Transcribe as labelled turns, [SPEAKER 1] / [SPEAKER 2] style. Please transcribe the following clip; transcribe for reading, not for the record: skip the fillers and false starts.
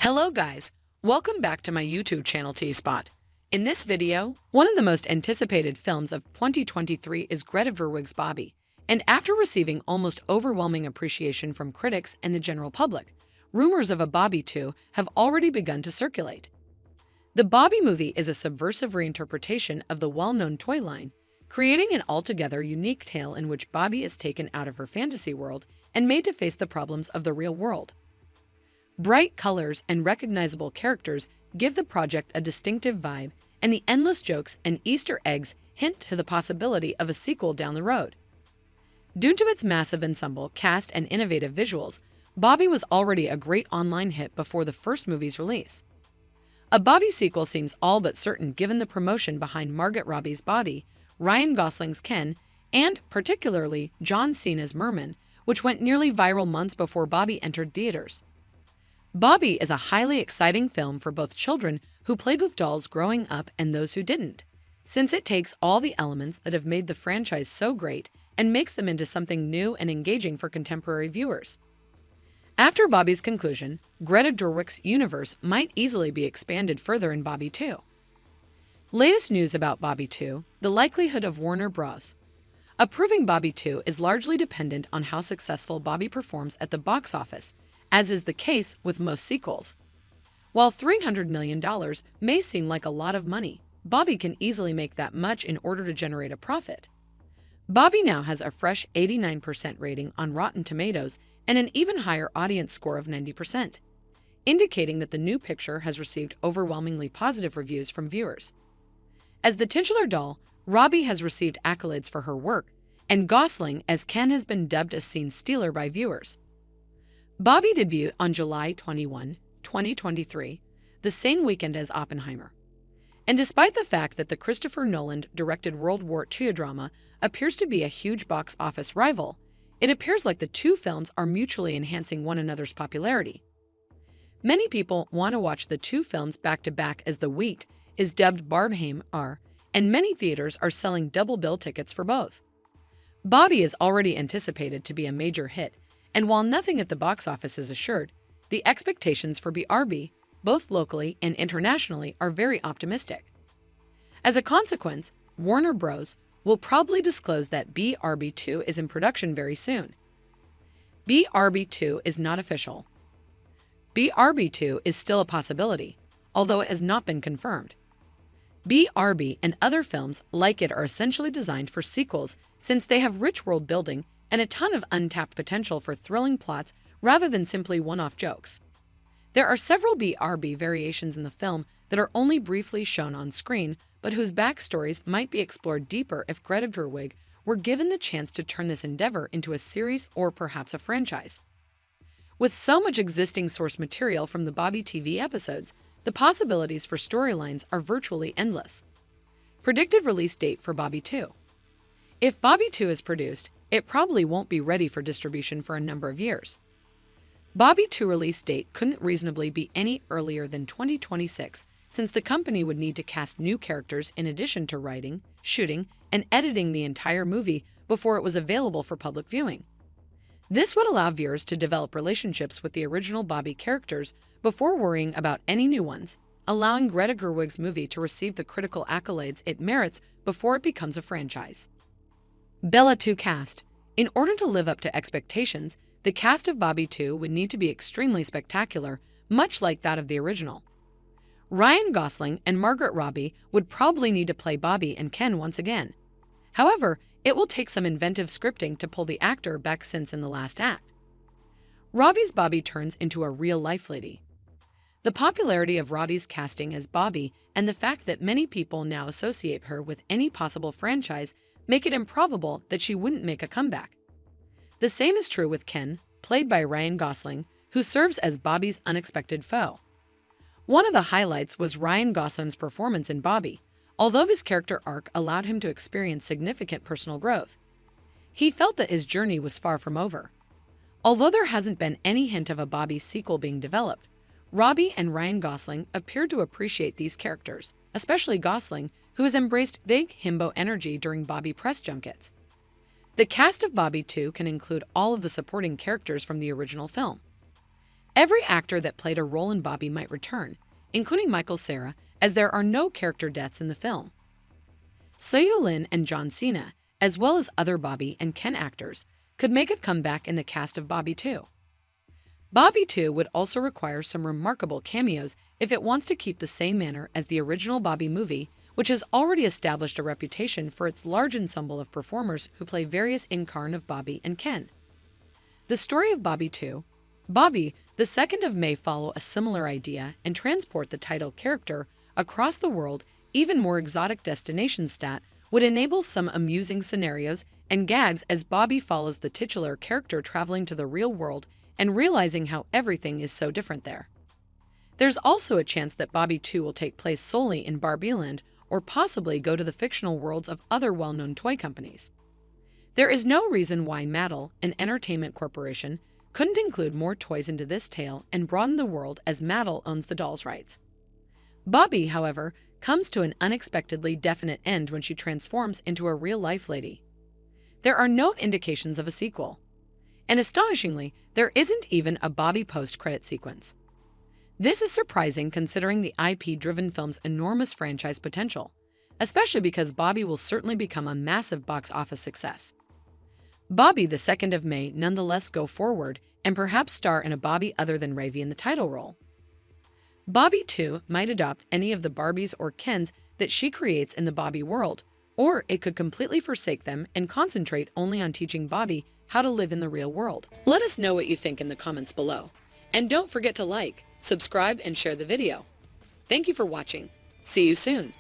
[SPEAKER 1] Hello guys, welcome back to my YouTube channel T-Spot. In this video, one of the most anticipated films of 2023 is Greta Gerwig's Barbie, and after receiving almost overwhelming appreciation from critics and the general public, rumors of a Barbie 2 have already begun to circulate. The Barbie movie is a subversive reinterpretation of the well-known toy line, creating an altogether unique tale in which Barbie is taken out of her fantasy world and made to face the problems of the real world. Bright colors and recognizable characters give the project a distinctive vibe, and the endless jokes and Easter eggs hint to the possibility of a sequel down the road. Due to its massive ensemble cast and innovative visuals, Barbie was already a great online hit before the first movie's release. A Barbie sequel seems all but certain given the promotion behind Margot Robbie's Barbie, Ryan Gosling's Ken, and particularly John Cena's Merman, which went nearly viral months before Barbie entered theaters. Barbie is a highly exciting film for both children who played with dolls growing up and those who didn't, since it takes all the elements that have made the franchise so great and makes them into something new and engaging for contemporary viewers. After Barbie's conclusion, Greta Gerwig's universe might easily be expanded further in Barbie 2. Latest news about Barbie 2, the likelihood of Warner Bros. Approving Barbie 2 is largely dependent on how successful Barbie performs at the box office, as is the case with most sequels. While $300 million may seem like a lot of money, Barbie can easily make that much in order to generate a profit. Barbie now has a fresh 89% rating on Rotten Tomatoes and an even higher audience score of 90%, indicating that the new picture has received overwhelmingly positive reviews from viewers. As the titular doll, Robbie has received accolades for her work, and Gosling as Ken has been dubbed a scene stealer by viewers. Barbie debuted on July 21, 2023, the same weekend as Oppenheimer. And despite the fact that the Christopher Nolan-directed World War II drama appears to be a huge box office rival, it appears like the two films are mutually enhancing one another's popularity. Many people want to watch the two films back-to-back as the week is dubbed Barbheim, and many theaters are selling double bill tickets for both. Barbie is already anticipated to be a major hit, and while nothing at the box office is assured, the expectations for Barbie, both locally and internationally, are very optimistic. As a consequence, Warner Bros. Will probably disclose that Barbie 2 is in production very soon. Barbie 2 is not official. Barbie 2 is still a possibility, although it has not been confirmed. Barbie and other films like it are essentially designed for sequels since they have rich world building and a ton of untapped potential for thrilling plots rather than simply one-off jokes. There are several Barbie variations in the film that are only briefly shown on screen, but whose backstories might be explored deeper if Greta Gerwig were given the chance to turn this endeavor into a series or perhaps a franchise. With so much existing source material from the Barbie TV episodes, the possibilities for storylines are virtually endless. Predicted release date for Barbie 2. If Barbie 2 is produced, it probably won't be ready for distribution for a number of years. Barbie 2 release date couldn't reasonably be any earlier than 2026, since the company would need to cast new characters in addition to writing, shooting, and editing the entire movie before it was available for public viewing. This would allow viewers to develop relationships with the original Barbie characters before worrying about any new ones, allowing Greta Gerwig's movie to receive the critical accolades it merits before it becomes a franchise. Bella 2 cast. In order to live up to expectations, the cast of Barbie 2 would need to be extremely spectacular, much like that of the original. Ryan Gosling and Margot Robbie would probably need to play Barbie and Ken once again. However, it will take some inventive scripting to pull the actor back since in the last act. Robbie's Barbie turns into a real-life lady. The popularity of Robbie's casting as Barbie and the fact that many people now associate her with any possible franchise make it improbable that she wouldn't make a comeback. The same is true with Ken, played by Ryan Gosling, who serves as Barbie's unexpected foe. One of the highlights was Ryan Gosling's performance in Barbie, although his character arc allowed him to experience significant personal growth. He felt that his journey was far from over. Although there hasn't been any hint of a Barbie sequel being developed, Robbie and Ryan Gosling appeared to appreciate these characters, especially Gosling, who has embraced big himbo energy during Barbie press junkets. The cast of Barbie 2 can include all of the supporting characters from the original film. Every actor that played a role in Barbie might return, including Michael Cera, as there are no character deaths in the film. Seo Lin and John Cena, as well as other Barbie and Ken actors, could make a comeback in the cast of Barbie 2. Barbie 2 would also require some remarkable cameos if it wants to keep the same manner as the original Barbie movie, which has already established a reputation for its large ensemble of performers who play various incarnations of Barbie and Ken. The story of Barbie 2, Barbie, the 2nd of May, follow a similar idea and transport the title character across the world. Even more exotic destination stat would enable some amusing scenarios and gags as Barbie follows the titular character traveling to the real world and realizing how everything is so different there. There's also a chance that Barbie 2 will take place solely in Barbieland or possibly go to the fictional worlds of other well-known toy companies. There is no reason why Mattel, an entertainment corporation, couldn't include more toys into this tale and broaden the world as Mattel owns the doll's rights. Barbie, however, comes to an unexpectedly definite end when she transforms into a real-life lady. There are no indications of a sequel. And astonishingly, there isn't even a Barbie post-credit sequence. This is surprising considering the IP-driven film's enormous franchise potential, especially because Barbie will certainly become a massive box office success. Barbie, the 2nd of May, nonetheless go forward and perhaps star in a Barbie other than Ravi in the title role. Barbie 2 might adopt any of the Barbies or Kens that she creates in the Barbie world, or it could completely forsake them and concentrate only on teaching Barbie how to live in the real world. Let us know what you think in the comments below. And don't forget to like, subscribe, and share the video. Thank you for watching. See you soon.